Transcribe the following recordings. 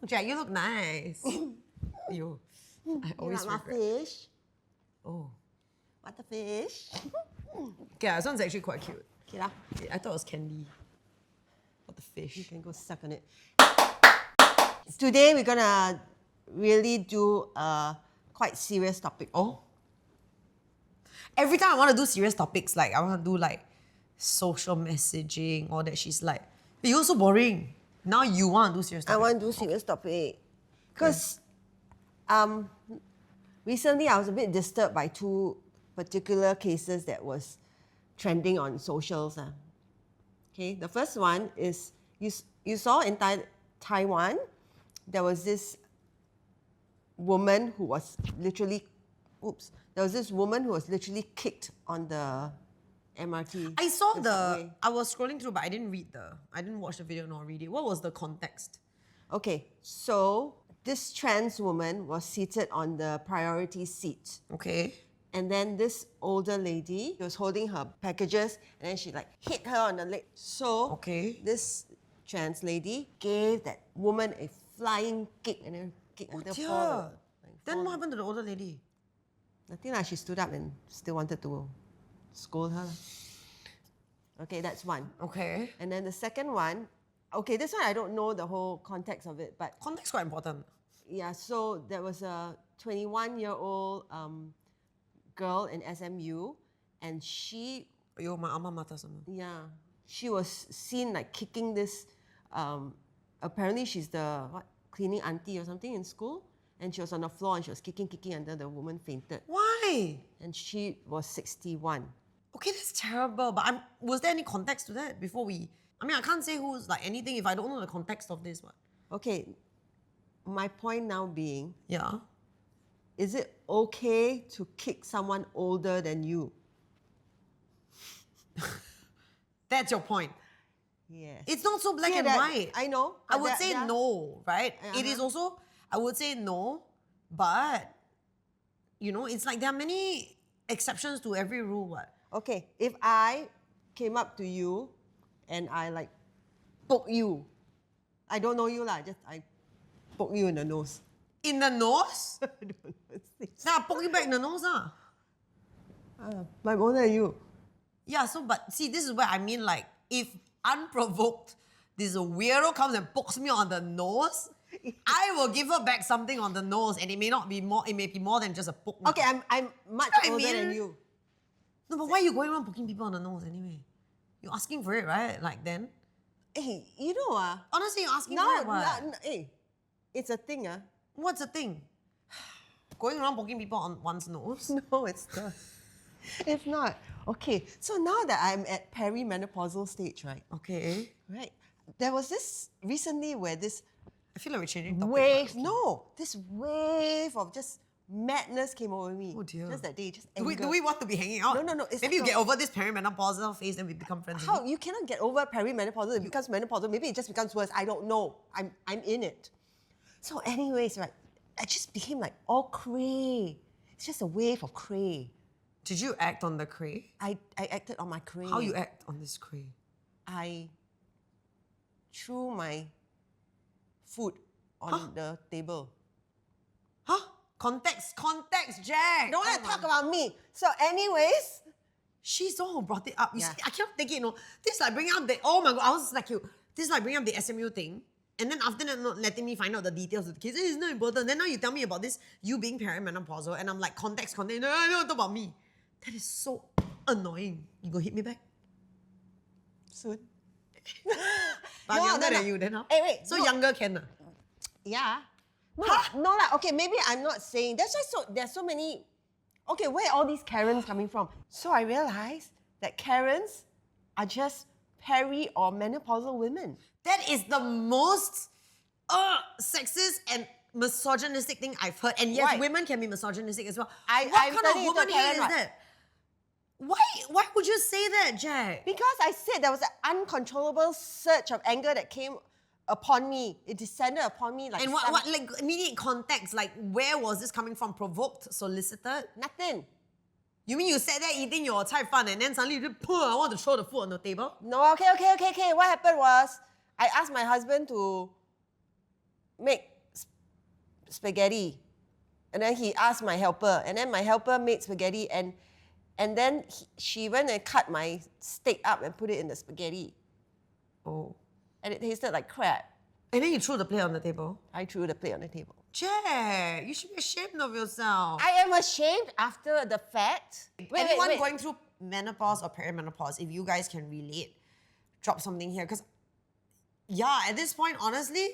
Jack, you look nice. You. I always You like regret. my fish? Oh. What the fish? Okay, this one's actually quite cute. Okay lah. I thought it was candy. What the You fish? can go suck on it. Today we're gonna really do a quite serious topic. Oh. Every time I want to do serious topics, like I want to do like social messaging, all that. She's like, you're so boring. Now you want to do serious I topics. want to do serious topic. Because recently I was a bit disturbed by two particular cases that was trending on socials. Okay, the first one is you saw in Taiwan, there was this woman who was literally, kicked on the MRT. I saw subway. I was scrolling through, but I didn't watch the video nor read it. What was the context? Okay, so this trans woman was seated on the priority seat. Okay. And then this older lady was holding her packages and then she like hit her on the leg. So Okay. this trans lady gave that woman a flying kick and then kicked Oh until dear. fall. Then what happened to the older lady? Nothing like, she stood up and still wanted to scold her. Okay, that's one. Okay. And then the second one, okay, this one I don't know the whole context of it, but Context quite important. yeah, so there was a 21-year-old girl in SMU, and she, Yo, my alma mater sama. yeah, she was seen like kicking this. Apparently, she's the cleaning auntie or something in school, and she was on the floor and she was kicking until the woman fainted, Why? and she was 61. Okay, that's terrible. But was there any context to that before we? I mean, I can't say who's like anything if I don't know the context of this. What? Okay, my point now being, Yeah. is it okay to kick someone older than you? That's your point. Yes. It's not so black Yeah, and that- white. I know. I but would that- say that- no, right? It is also, I would say no, but you know, it's like there are many exceptions to every rule. What? Okay, if I came up to you and I like poke you, I don't know you lah, just I poke you in the nose. In the nose? I don't know. Nah, poke you back in the nose, ah. I'm older than you. Yeah, so but see, this is where I mean like if unprovoked, this weirdo comes and pokes me on the nose, I will give her back something on the nose, and it may not be more. It may be more than just a poke. Okay, I'm much You know what I older than mean? you. No, but why are you going around poking people on the nose anyway? You're asking for it, right? Like then? Hey, you know Honestly, you're asking now, for it, what? hey, it's a thing What's the thing? Going around poking people on one's nose? No, it's not. It's not. Okay, so now that I'm at perimenopausal stage, right? Okay. Right. There was this recently where this I feel like we're changing topic. wave, but okay. no, this wave of just madness came over me. Oh dear. Just that day, just Do anger. we want to be hanging out? No, it's Maybe like you get over this perimenopausal phase and we become friends. How again. you cannot get over perimenopausal? It becomes menopausal. Maybe it just becomes worse. I don't know. I'm in it. So, anyways, right, I just became like all cray. It's just a wave of cray. Did you act on the cray? I acted on my cray. How you act on this cray? I threw my food on the table. Huh? Context, Jack. Don't want Oh to talk my- about me. So, anyways, She's the one who brought it up. You Yeah. see, I cannot take it, you know. This is like bringing up the, oh my God, I was like you. This is like bringing up the SMU thing. And then after that, not letting me find out the details of the case. It's not important. Then now you tell me about this, you being perimenopausal, and I'm like, context. No, talk about me. That is so annoying. You go hit me back? soon. But I'm No, younger no, than no. you then, huh? Hey, wait, So no. younger can. Yeah. No, like, okay, maybe I'm not saying. That's why there's so many. Okay, where are all these Karens coming from? So I realized that Karens are just peri or menopausal women. That is the most sexist and misogynistic thing I've heard. And yes, Why? women can be misogynistic as well. I'm what kind turning of into a woman here Karen, is what? that? Why would you say that, Jack? Because I said there was an uncontrollable surge of anger that came upon me. It descended upon me like And what like immediate context? Like where was this coming from? Provoked, solicited? nothing. You mean you sat there eating your cai fan and then suddenly you just I want to throw the food on the table? No, okay. What happened was I asked my husband to make spaghetti. And then he asked my helper, and then my helper made spaghetti, and then she went and cut my steak up and put it in the spaghetti. Oh. And it tasted like crap. And then you threw the plate on the table. I threw the plate on the table. Jack, you should be ashamed of yourself. I am ashamed after the fact. Anyone going through menopause or perimenopause, if you guys can relate, drop something here. Because, yeah, at this point, honestly,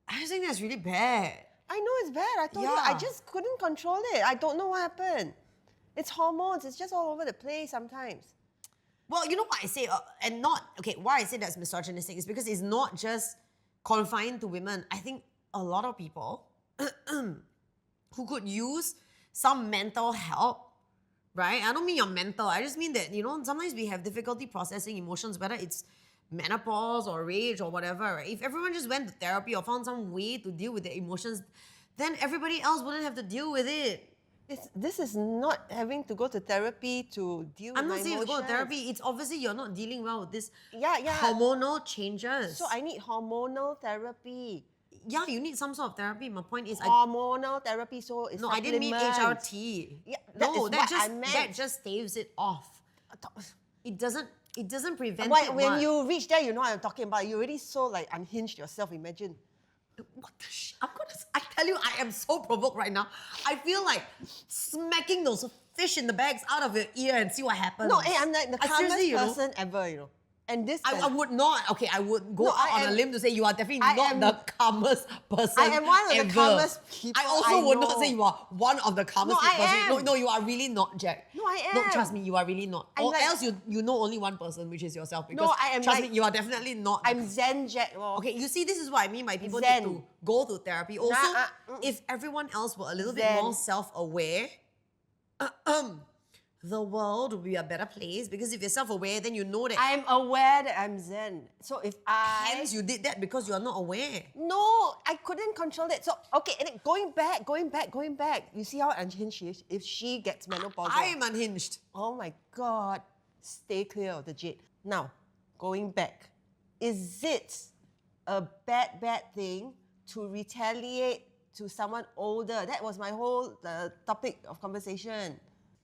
I just think that's really bad. I know it's bad. I told you, I just couldn't control it. I don't know what happened. It's hormones. It's just all over the place sometimes. Well, you know what I say, why I say that's misogynistic is because it's not just confined to women. I think a lot of people who could use some mental help, right? I don't mean your mental. I just mean that, sometimes we have difficulty processing emotions, whether it's menopause or rage or whatever, right? If everyone just went to therapy or found some way to deal with their emotions, then everybody else wouldn't have to deal with it. This is not having to go to therapy to deal with my emotions. I'm not saying to go to therapy. It's obviously you're not dealing well with this yeah. hormonal changes. So I need hormonal therapy. Yeah, you need some sort of therapy. My point is... hormonal therapy, so it's I didn't mean HRT. Yeah, that just staves it off. It doesn't prevent it. When you reach there, you know what I'm talking about. You already so unhinged yourself, imagine. What the shit? I tell you, I am so provoked right now. I feel like smacking those fish in the bags out of your ear and see what happens. No, I'm like the calmest person ever, And this... I would not. Okay, I would go out on a limb to say you are definitely not the calmest person I am one of ever. the calmest people I also would not say you are one of the calmest people. I am. No, you are really not, Jack. No, I am. No, trust me, you are really not. Or else you know only one person, which is yourself. Because I am trust me, you are definitely not. I'm Zen Jack. Okay, you see, this is what I mean by people Zen. need to go to therapy. Also, if everyone else were a little bit more self-aware, the world will be a better place, because if you're self-aware, then you know that... I'm aware that I'm Zen. So if Hence, you did that because you're not aware. No, I couldn't control it. So, okay, and then going back. You see how unhinged she is? If she gets menopausal. I am unhinged. Oh my God. Stay clear of the jade. Now, going back. Is it a bad thing to retaliate to someone older? That was my whole topic of conversation.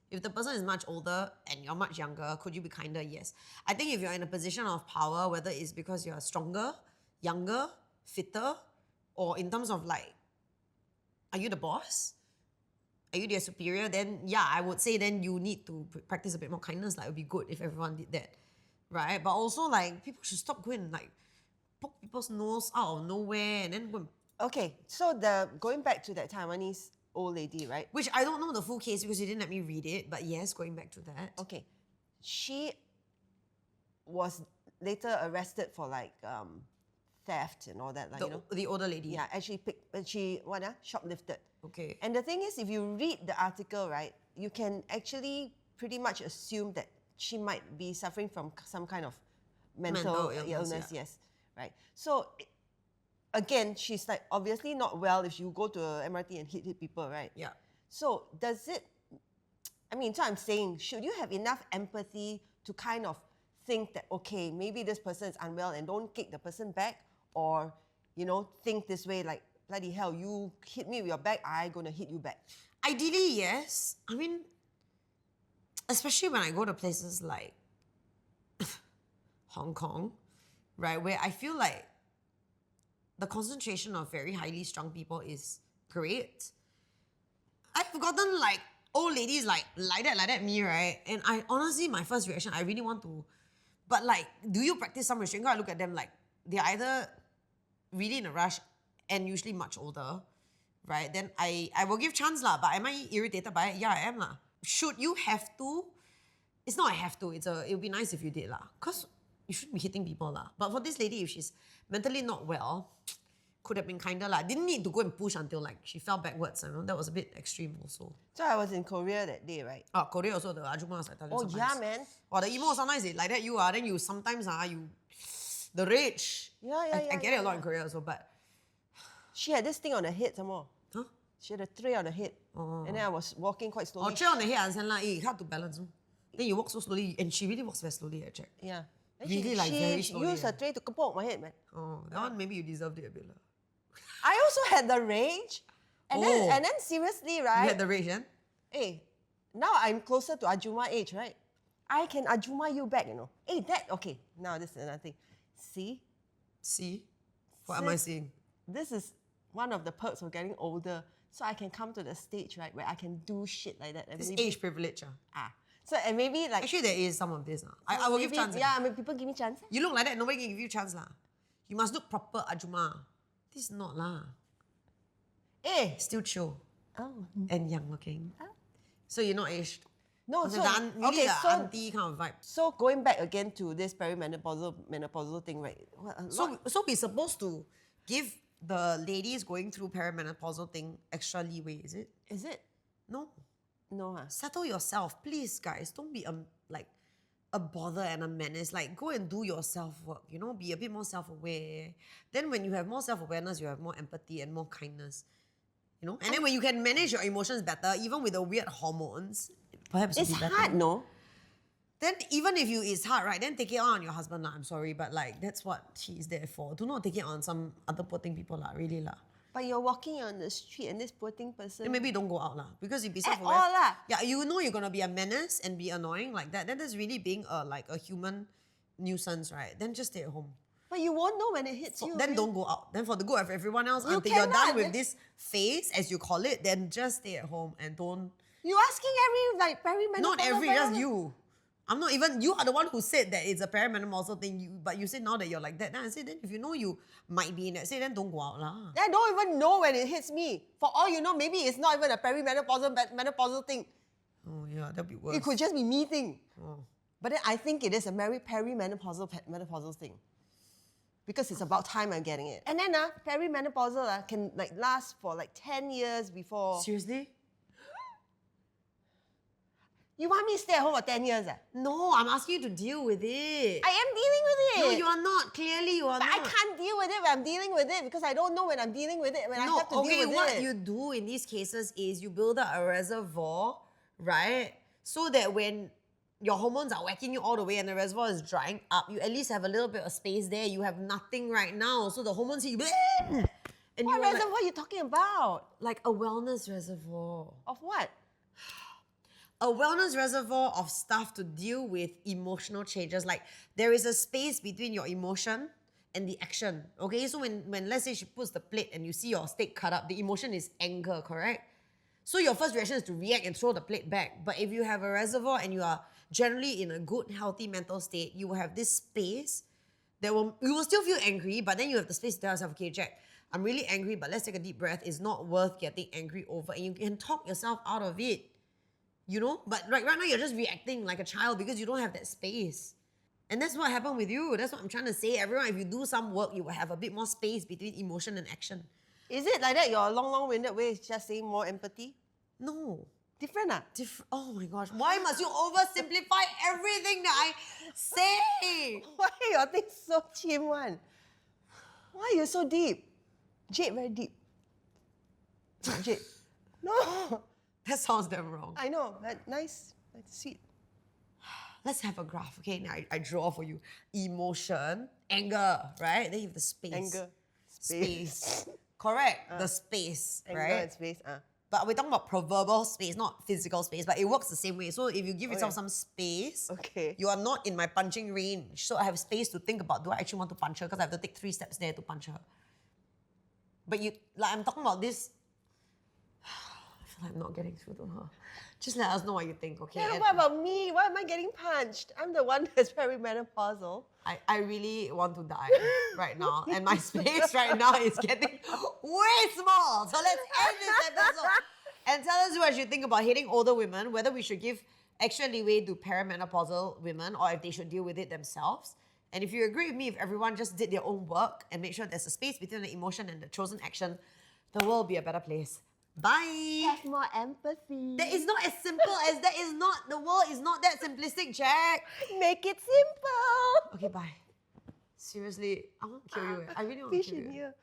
If the person is much older and you're much younger, could you be kinder? Yes. I think if you're in a position of power, whether it's because you're stronger, younger, fitter, or in terms of are you the boss? Are you their superior? Then yeah, I would say then you need to practice a bit more kindness. It would be good if everyone did that, right? But also people should stop going poke people's nose out of nowhere and then go and... Okay, so going back to that Taiwanese old lady, right? Which I don't know the full case because you didn't let me read it. But yes, going back to that. Okay. She was later arrested for theft and all that. The older lady. Yeah, and she shoplifted. Okay. And the thing is, if you read the article, right, you can actually pretty much assume that she might be suffering from some kind of mental illness. Yes. Right. So again, she's obviously not well if you go to a MRT and hit people, right? Yeah. So so I'm saying, should you have enough empathy to kind of think that, okay, maybe this person is unwell and don't kick the person back, or, think this way, bloody hell, you hit me with your back, I'm gonna hit you back. Ideally, yes. Especially when I go to places like Hong Kong, right, where I feel like the concentration of very highly strung people is great. I've gotten old ladies like that me, right? And I honestly, my first reaction, I really want to, but do you practice some restraint? I look at them they're either really in a rush and usually much older, right? Then I will give chance but am I irritated by it? Yeah, I am Should you have to? It's not I have to. It would be nice if you did because you shouldn't be hitting people But for this lady, if she's mentally not well, could have been kinder Didn't need to go and push until she fell backwards. That was a bit extreme also. So I was in Korea that day, right? Oh, Korea also, the ajumas, I tell you sometimes. Yeah, man. Or the emo sometimes they like that you then you sometimes the rage. Yeah, I get it a lot in Korea also, but she had this thing on her head some more. Huh? She had a tray on her head. And then I was walking quite slowly. Tray on the head, it's hard to balance. Then you walk so slowly, and she really walks very slowly, Jack. Yeah. Really very slowly. She used her tray to kapok my head, man. Oh, that one maybe you deserved it a bit. I also had the rage. And Oh. then seriously, You right? had the rage, then? Hey, now I'm closer to Ajuma age, right? I can Ajuma you back, you know. Hey, okay, now this is another thing. See, See? What am I seeing? this is one of the perks of getting older. So I can come to the stage, right, where I can do shit like that. And It's maybe, age privilege. So, and maybe like... Actually, there is some of this. I will give maybe- chance. Yeah, I mean, people give me chance. You look like that, nobody can give you chance. You must look proper, Ajuma. This is not lah. Still chill Oh. and young looking. So you're not aged. No, Really okay, the so, auntie kind of vibe. so going back again to this menopausal thing, right? So we're supposed to give the ladies going through perimenopausal thing extra leeway, is it? Is it? No. No, huh? Settle yourself, please, guys. Don't be a bother and a menace. Like, go and do your self-work, you know, be a bit more self-aware. Then when you have more self-awareness, you have more empathy and more kindness. You know? And then when you can manage your emotions better, even with the weird hormones, perhaps It's it'll be better. hard, no? Then even if it's hard, right, then take it on your husband lah. I'm sorry, but like that's what she's there for. Do not take it on some other poor thing people lah, really lah. But you're walking on the street and this poor thing person... Then maybe don't go out lah. Because you'll be At self-aware. all lah. Yeah, you know you're gonna be a menace and be annoying like that. Then that's really being a human nuisance, right? Then just stay at home. But you won't know when it hits you. Then don't go out. Then for the good of everyone else, You until you're done cannot. with this phase, as you call it, then just stay at home and don't... You're asking every like perimenopausal... Not every, just you. I'm not even... You are the one who said that it's a perimenopausal thing, but you said now that you're like that. Then I said, then if you know you might be in that state, then don't go out lah. I don't even know when it hits me. For all you know, maybe it's not even a menopausal thing. Oh yeah, that'd be worse. It could just be me thing. Oh. But then I think it is a menopausal thing. Because it's about time I'm getting it. And then perimenopausal can like last for like 10 years before... Seriously? You want me to stay at home for 10 years? No, I'm asking you to deal with it. I am dealing with it. No, you are not. Clearly, you are But not. I can't deal with it when I'm dealing with it because I don't know when I'm dealing with it, when I have to okay, deal with what it. you do in these cases is you build up a reservoir, right? So that when your hormones are whacking you all the way and the reservoir is drying up, you at least have a little bit of space there. You have nothing right now. So the hormones hit you. And What you are reservoir are you talking about? like a wellness reservoir. Of what? A wellness reservoir of stuff to deal with emotional changes. Like there is a space between your emotion and the action. Okay, so when let's say she puts the plate and you see your steak cut up, the emotion is anger, correct? So your first reaction is to react and throw the plate back. But if you have a reservoir and you are generally in a good, healthy mental state, you will have this space that you will still feel angry, but then you have the space to tell yourself, okay, Jack, I'm really angry, but let's take a deep breath. It's not worth getting angry over. And you can talk yourself out of it. You know? But right now you're just reacting like a child because you don't have that space. And that's what happened with you. That's what I'm trying to say. Everyone, if you do some work, you will have a bit more space between emotion and action. Is it like that? Your long-winded way is just saying more empathy? No. Different Oh my gosh. Why must you oversimplify everything that I say? Why your thing so chim one? Why are you so deep? Jade very deep. Jade. No. That sounds damn wrong. I know, but nice. That's sweet. Let's have a graph, okay? Now I draw for you. Emotion, anger, right? Then you have the space. Anger. Space. Correct. The space, Anger right? and space. But we're talking about proverbial space, not physical space, but it works the same way. So if you give yourself some space, you are not in my punching range. So I have space to think about, do I actually want to punch her? Because I have to take 3 steps there to punch her. But I'm talking about this. I feel like I'm not getting through to her. Just let us know what you think, okay? Yeah, And what about me? Why am I getting punched? I'm the one that's perimenopausal. I really want to die right now. And my space right now is getting way small. So let's end this episode. And tell us what you think about hating older women, whether we should give extra leeway to perimenopausal women or if they should deal with it themselves. And if you agree with me, if everyone just did their own work and make sure there's a space between the emotion and the chosen action, the world will be a better place. Bye. Have more empathy. That is not as simple as that is not, the world is not that simplistic, Jack. Make it simple. Okay, bye. Seriously, I want to kill you. I really want to Fish kill in you. here.